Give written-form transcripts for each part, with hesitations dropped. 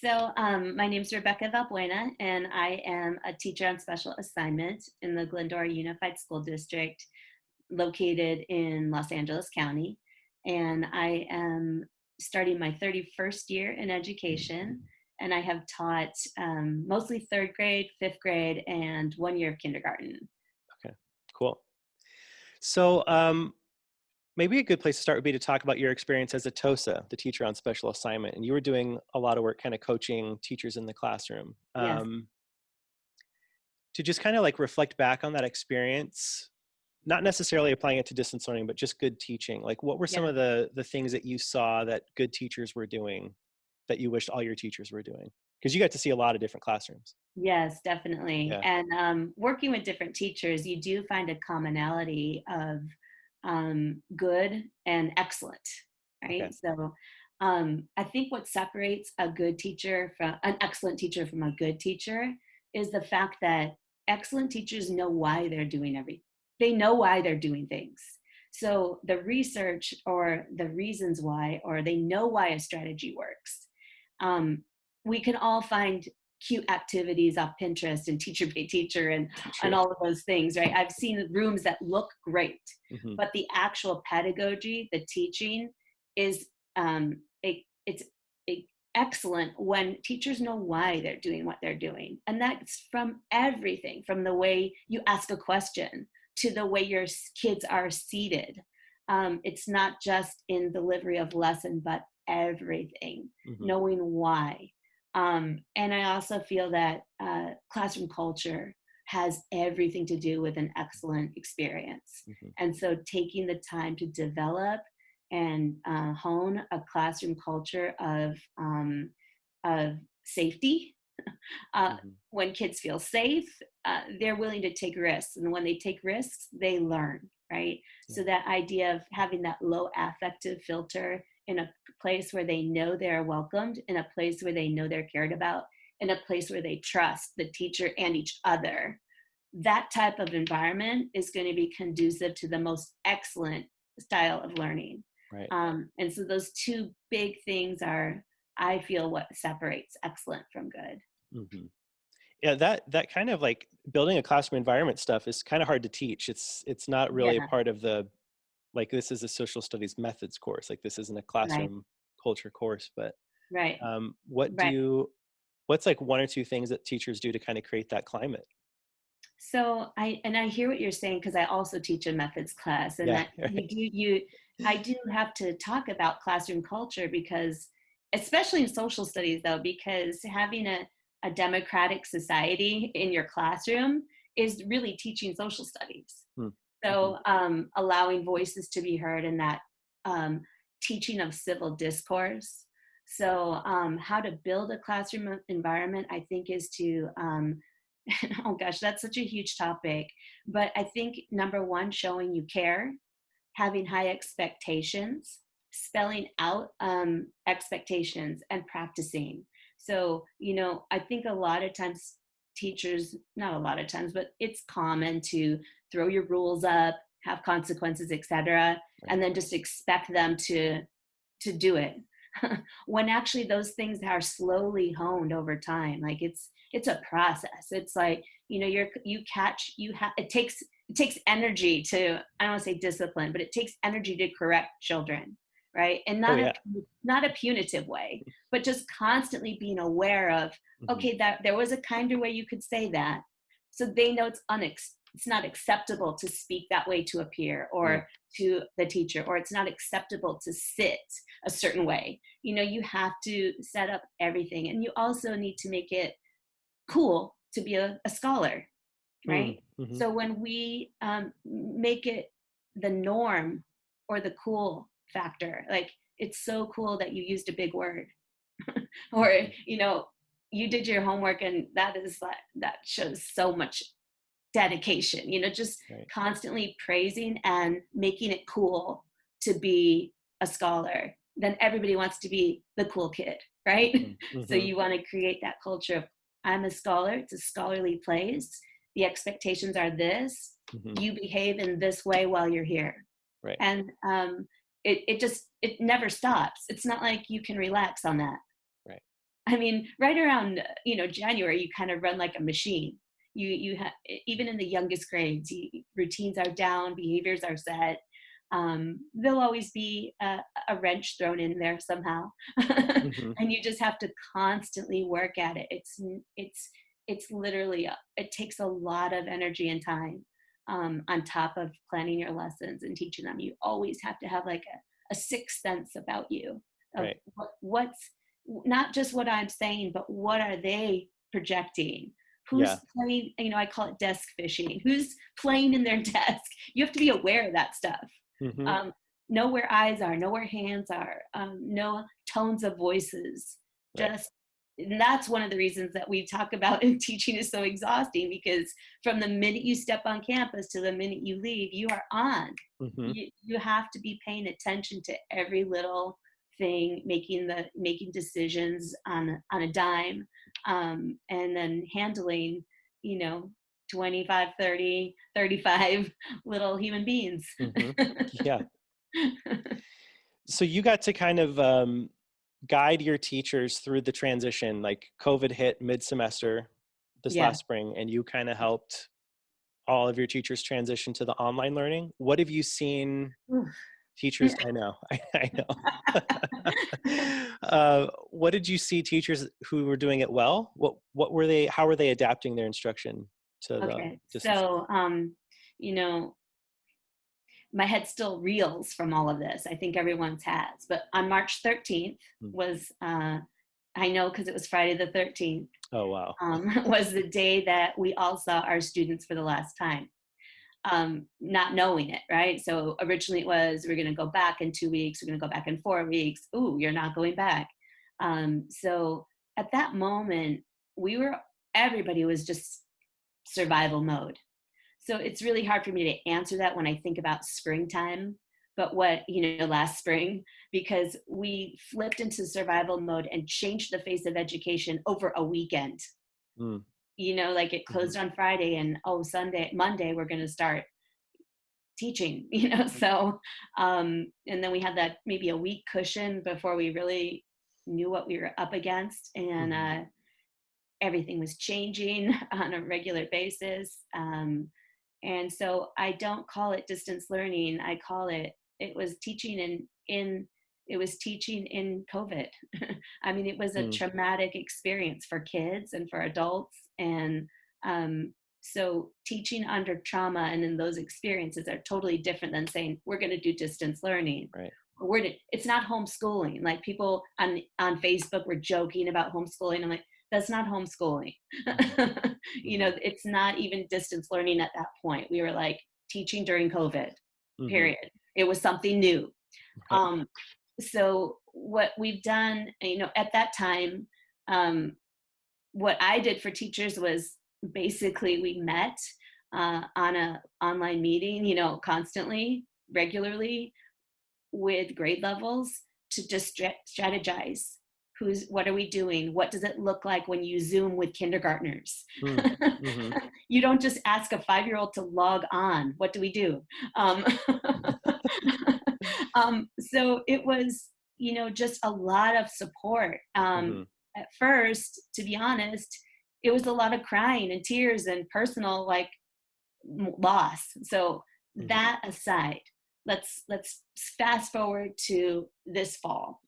My name's Rebecca Valbuena, and I am a teacher on special assignment in the Glendora Unified School District located in Los Angeles County. And I am starting my 31st year in education, and I have taught mostly third grade, fifth grade, and 1 year of kindergarten. Okay, cool. So maybe a good place to start would be to talk about your experience as a TOSA, the teacher on special assignment. And you were doing a lot of work kind of coaching teachers in the classroom. Yes, To just kind of like reflect back on that experience, not necessarily applying it to distance learning, but just good teaching. Like what were some yeah. of the things that you saw that good teachers were doing that you wished all your teachers were doing? Because you got to see a lot of different classrooms. Yes, definitely. Yeah. And working with different teachers, you do find a commonality of good and excellent, Okay. right? So I think what separates a good teacher from an excellent teacher from a good teacher is the fact that excellent teachers know why they're doing everything. They know why they're doing things. So the research or the reasons why, or they know why a strategy works. Um, we can all find cute activities off Pinterest and Teacher Pay Teacher and True. all of those things, right? I've seen rooms that look great, Hmm. but the actual pedagogy, the teaching, is it's excellent when teachers know why they're doing what they're doing, and that's from everything from the way you ask a question to the way your kids are seated. It's not just in delivery of lesson, but everything, Hmm. knowing why. And I also feel that classroom culture has everything to do with an excellent experience. Hmm. And so taking the time to develop and hone a classroom culture of safety. uh, Hmm. when kids feel safe, they're willing to take risks. And when they take risks, they learn, right? Yeah. So that idea of having that low affective filter in a place where they know they're welcomed, in a place where they know they're cared about, in a place where they trust the teacher and each other, that type of environment is going to be conducive to the most excellent style of learning. Right. And so those two big things are, I feel, what separates excellent from good. Hmm. Yeah, that kind of like building a classroom environment stuff is kind of hard to teach. It's not really a Yeah, part of the, like, this is a social studies methods course. Like this isn't a right, classroom culture course. But right, what do right. what's like one or two things that teachers do to kind of create that climate? So I hear what you're saying because I also teach a methods class, and Yeah. that Right. I do have to talk about classroom culture because, especially in social studies, though, because having a democratic society in your classroom is really teaching social studies. Mm-hmm. So allowing voices to be heard in that um, teaching of civil discourse. So how to build a classroom environment, I think, is to oh gosh, that's such a huge topic. But I think number one, showing you care, having high expectations, spelling out expectations, and practicing. So, I think a lot of times teachers, not a lot of times, but it's common to throw your rules up, have consequences, etc., Right. and then just expect them to do it. When actually those things are slowly honed over time. Like it's a process. It's like, it takes energy to, I don't want to say discipline, but it takes energy to correct children, right? And Oh not a yeah. not a punitive way, but just constantly being aware of, Hmm. okay, that there was a kinder way you could say that, so they know it's not acceptable to speak that way to a peer Mm. or to the teacher, or it's not acceptable to sit a certain way. You have to set up everything, and you also need to make it cool to be a scholar, Mm. right? Hmm. So when we make it the norm or the cool factor, like it's so cool that you used a big word, or Hmm. you did your homework, and that shows so much dedication. Just Right. constantly praising and making it cool to be a scholar. Then everybody wants to be the cool kid, right? So Hmm. you want to create that culture of, I'm a scholar, it's a scholarly place. The expectations are this. Hmm. You behave in this way while you're here. Right. And it never stops. It's not like you can relax on that. Right. I mean, right around, January, you kind of run like a machine. Even in the youngest grades, routines are down, behaviors are set. There'll always be a wrench thrown in there somehow, Hmm. and you just have to constantly work at it. It's literally it takes a lot of energy and time, on top of planning your lessons and teaching them. You always have to have like a sixth sense about you of Right. what's not just what I'm saying, but what are they projecting? Yeah. Who's playing, I call it desk fishing. Who's playing in their desk? You have to be aware of that stuff. Hmm. Um, know where eyes are, know where hands are, know tones of voices. Right. Just, and that's one of the reasons that we talk about in teaching is so exhausting, because from the minute you step on campus to the minute you leave, you are on. Hmm. You have to be paying attention to every little thing, making decisions on a dime, and then handling, you know 25, 30, 35 little human beings. Hmm. Yeah. So you got to kind of guide your teachers through the transition, like COVID hit mid-semester this Yeah. last spring, and you kind of helped all of your teachers transition to the online learning. What have you seen teachers? I know, I know. What did you see teachers who were doing it well? What were they? How were they adapting their instruction to the Okay, distance? so you know my head still reels from all of this. I think everyone's has. But on March 13th Mm. was, I know because it was Friday the 13th, Oh wow. was the day that we all saw our students for the last time, not knowing it, right? So originally it was, we're going to go back in 2 weeks, we're going to go back in 4 weeks. Ooh, you're not going back. So at that moment, everybody was just survival mode. So it's really hard for me to answer that when I think about springtime, but last spring, because we flipped into survival mode and changed the face of education over a weekend. Mm. Like it Hmm. closed on Friday, and Monday, we're going to start teaching, so, and then we had that maybe a week cushion before we really knew what we were up against. And Hmm. everything was changing on a regular basis. And so I don't call it distance learning. I call it was teaching it was teaching in COVID. I mean, it was a Mm. traumatic experience for kids and for adults. And so teaching under trauma and in those experiences are totally different than saying, we're going to do distance learning. Right. It's not homeschooling. Like people on Facebook were joking about homeschooling. I'm like, that's not homeschooling. Hmm. Hmm. It's not even distance learning at that point. We were like teaching during COVID, Hmm. period. It was something new. Right. Um, so what we've done, at that time, what I did for teachers was basically we met on a online meeting, constantly, regularly, with grade levels to just strategize. What are we doing? What does it look like when you Zoom with kindergartners? Mm. Hmm. You don't just ask a 5-year-old to log on. What do we do? Um, so it was, just a lot of support. Hmm. At first, to be honest, it was a lot of crying and tears and personal, like, loss. So Hmm. that aside, let's fast forward to this fall.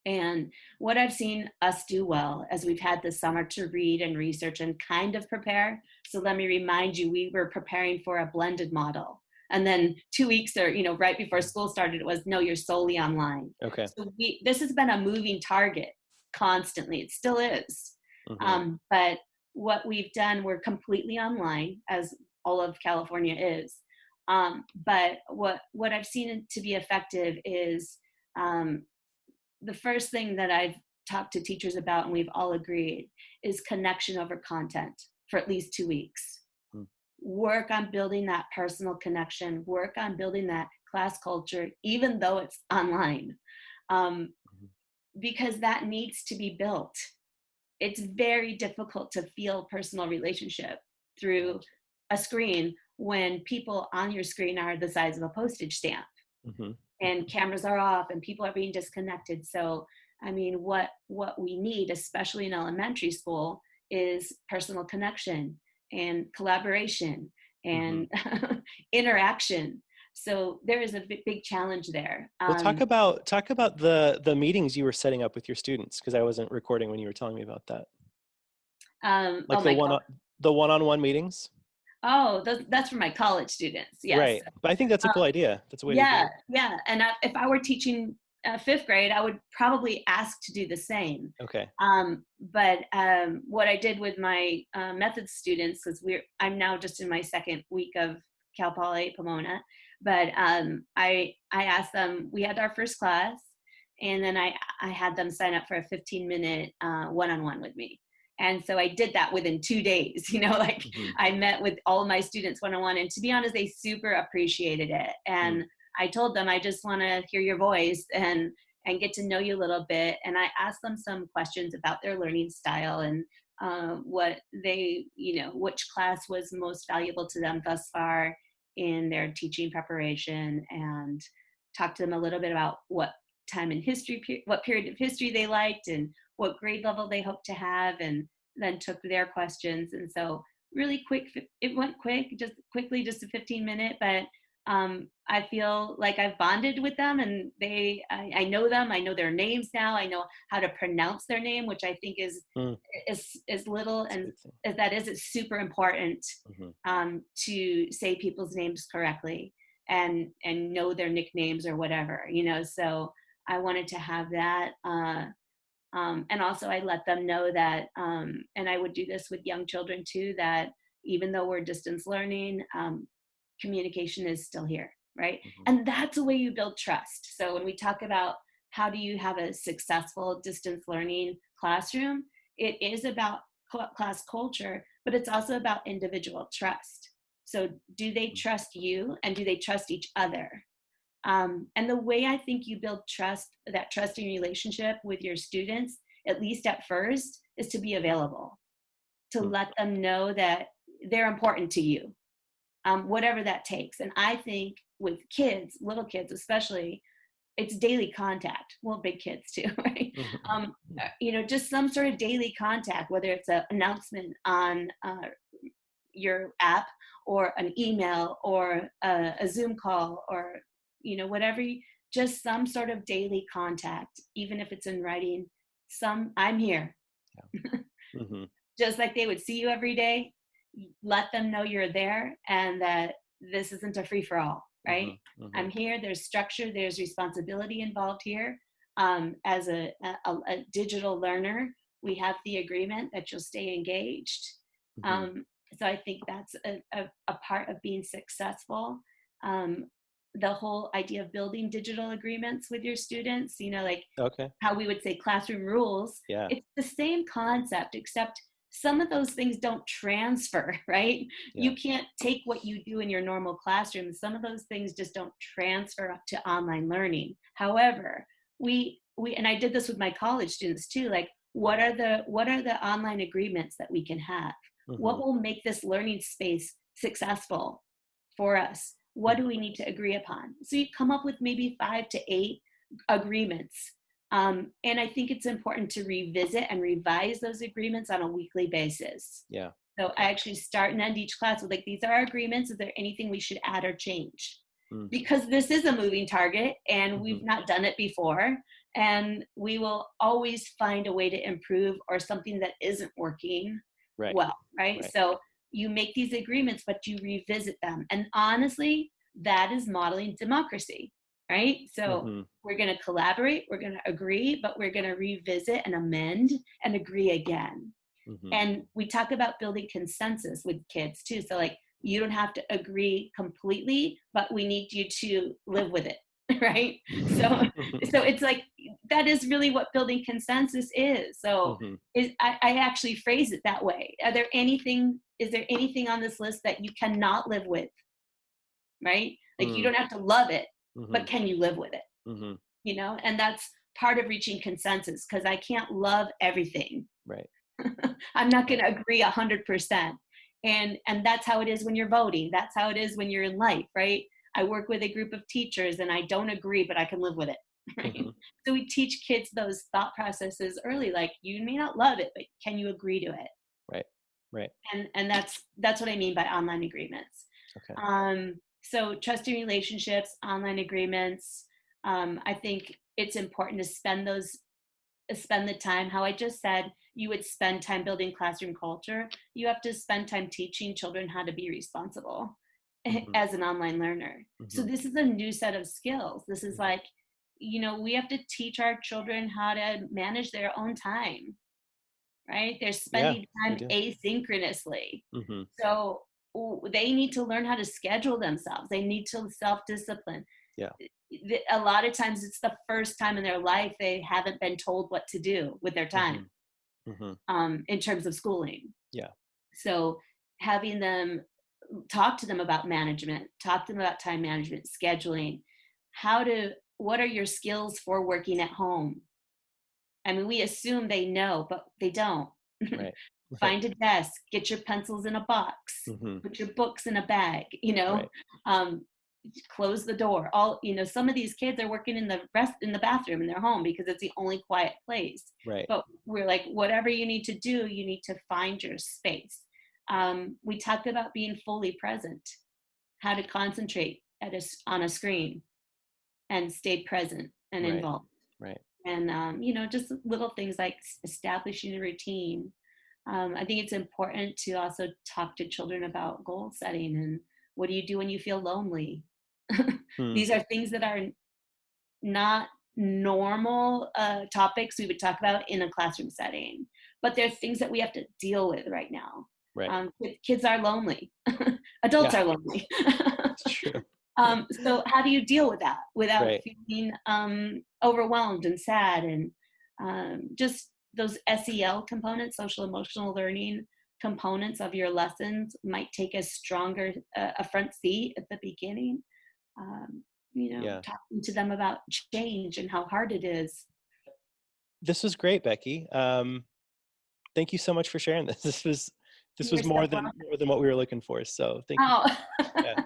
And what I've seen us do well as we've had this summer to read and research and kind of prepare. So let me remind you, we were preparing for a blended model. And then 2 weeks or, right before school started, it was, no, you're solely online. Okay. So this has been a moving target constantly. It still is. Hmm. But what we've done, we're completely online, as all of California is. But what I've seen to be effective is, um, the first thing that I've talked to teachers about, and we've all agreed, is connection over content for at least 2 weeks. Mm. Work on building that personal connection, work on building that class culture, even though it's online, um, Mhm. because that needs to be built. It's very difficult to feel personal relationship through a screen when people on your screen are the size of a postage stamp Mhm. and cameras are off and people are being disconnected. So I mean, what we need, especially in elementary school, is personal connection and collaboration Hmm. and interaction. So there is a big challenge there. Well, talk about the meetings you were setting up with your students, because I wasn't recording when you were telling me about that. Oh Like my, the one-on-one meetings? oh, that's for my college students. Yes. Right. But I think that's a cool idea. That's a way to do Yeah, it. yeah. And if I were teaching fifth grade, I would probably ask to do the same. Okay. But what I did with my methods students, because I'm now just in my second week of Cal Poly Pomona, but I asked them. We had our first class, and then I had them sign up for a 15-minute one-on-one with me. And so I did that within 2 days. Like Hmm. I met with all of my students one-on-one, and to be honest, they super appreciated it. Mm. And I told them, I just want to hear your voice and get to know you a little bit. And I asked them some questions about their learning style and what they, which class was most valuable to them thus far in their teaching preparation, and talked to them a little bit about what time in history, what period of history they liked, and what grade level they hope to have, and then took their questions. And so really quick, it went quick, just quickly, just a 15-minute, but I feel like I've bonded with them, and I know them. I know their names now. I know how to pronounce their name, which I think Mm. is little That's a and good thing. as that is, it's super important Hmm. to say people's names correctly and know their nicknames or whatever. So I wanted to have that. And also, I let them know that, and I would do this with young children too, that even though we're distance learning, communication is still here, right? Hmm. And that's the way you build trust. So when we talk about how do you have a successful distance learning classroom, it is about class culture, but it's also about individual trust. So do they trust you, and do they trust each other? And the way I think you build trust, that trusting relationship with your students, at least at first, is to be available, to Mm. let them know that they're important to you, whatever that takes. And I think with kids, little kids especially, it's daily contact. Well, big kids too, right? Mhm. Just some sort of daily contact, whether it's an announcement on your app, or an email, or a Zoom call, or whatever. Just some sort of daily contact, even if it's in writing. I'm here, Yeah. Mhm. just like they would see you every day. Let them know you're there, and that this isn't a free for all, right? Mhm. I'm Mhm. here. There's structure, there's responsibility involved here. As a digital learner, we have the agreement that you'll stay engaged. Mhm. um, so I think that's a part of being successful. um, the whole idea of building digital agreements with your students, like Okay. how we would say classroom rules, Yeah. it's the same concept, except some of those things don't transfer, right? Yeah. You can't take what you do in your normal classroom. Some of those things just don't transfer up to online learning. However, and I did this with my college students too, like what are the online agreements that we can have? What Mhm. will make this learning space successful for us? What do Mhm. we need to agree upon? So you come up with maybe 5 to 8 agreements. And I think it's important to revisit and revise those agreements on a weekly basis. Yeah. So I Yeah. actually start and end each class with, like, these are our agreements. Is there anything we should add or change? Mm. Because this is a moving target, and we've Mhm. not done it before. And we will always find a way to improve, or something that isn't working Right. well, right? Right. So you make these agreements, but you revisit them. And honestly, that is modeling democracy, right? So Mhm. we're going to collaborate, we're going to agree, but we're going to revisit and amend and agree again. Mhm. And we talk about building consensus with kids too. So, like, you don't have to agree completely, but we need you to live with it, right? So so it's like, that is really what building consensus is. So Mhm. I actually phrase it that way. Is there anything on this list that you cannot live with, right? Like, you Mm. don't have to love it, but Mhm. can you live with it? Mhm. And that's part of reaching consensus, because I can't love everything. Right. I'm not going Right. to agree 100%. And that's how it is when you're voting. That's how it is when you're in life, right? I work with a group of teachers, and I don't agree, but I can live with it. right? Hmm. So we teach kids those thought processes early, like you may not love it, but can you agree to it? Right. Right. And that's what I mean by online agreements. Okay. So trusting relationships, online agreements. I think it's important to spend the time. How I just said, you would spend time building classroom culture. You have to spend time teaching children how to be responsible Hmm. as an online learner. So Hmm. this is a new set of skills. This is Hmm. like, we have to teach our children how to manage their own time, right? They're Yeah, spending we time do. asynchronously. Hmm. So they need to learn how to schedule themselves. They need to self-discipline. Yeah. A lot of times it's the first time in their life they haven't been told what to do with their time, Hmm. Hmm. in terms of schooling. Yeah. So having them talk to them about management, talk to them about time management, scheduling, what are your skills for working at home? I mean, we assume they know, but they don't. Right. Right. Find a desk, get your pencils in a box, Hmm. put your books in a bag, Right. um, close the door. Some of these kids are working in the bathroom in their home because it's the only quiet place. Right. But we're like, whatever you need to do, you need to find your space. We talked about being fully present, how to concentrate on a screen and stay present and Right. involved. Right. And just little things like establishing a routine. I think it's important to also talk to children about goal setting and what do you do when you feel lonely. Hmm. These are things that are not normal topics we would talk about in a classroom setting, but they're things that we have to deal with right now. Right. Kids are lonely, adults Yeah, are lonely. it's true. So how do you deal with that without Right. feeling overwhelmed and sad, and just those SEL components, social emotional learning components of your lessons might take a front seat at the beginning. Um, Yeah. talking to them about change and how hard it is. This was great, Becky. Thank you so much for sharing this. This was You're so more than what we were looking for. So thank you. Oh, Yeah.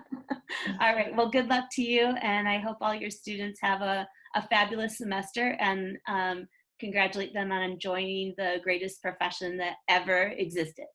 all right. Well, good luck to you. And I hope all your students have a fabulous semester, and congratulate them on joining the greatest profession that ever existed.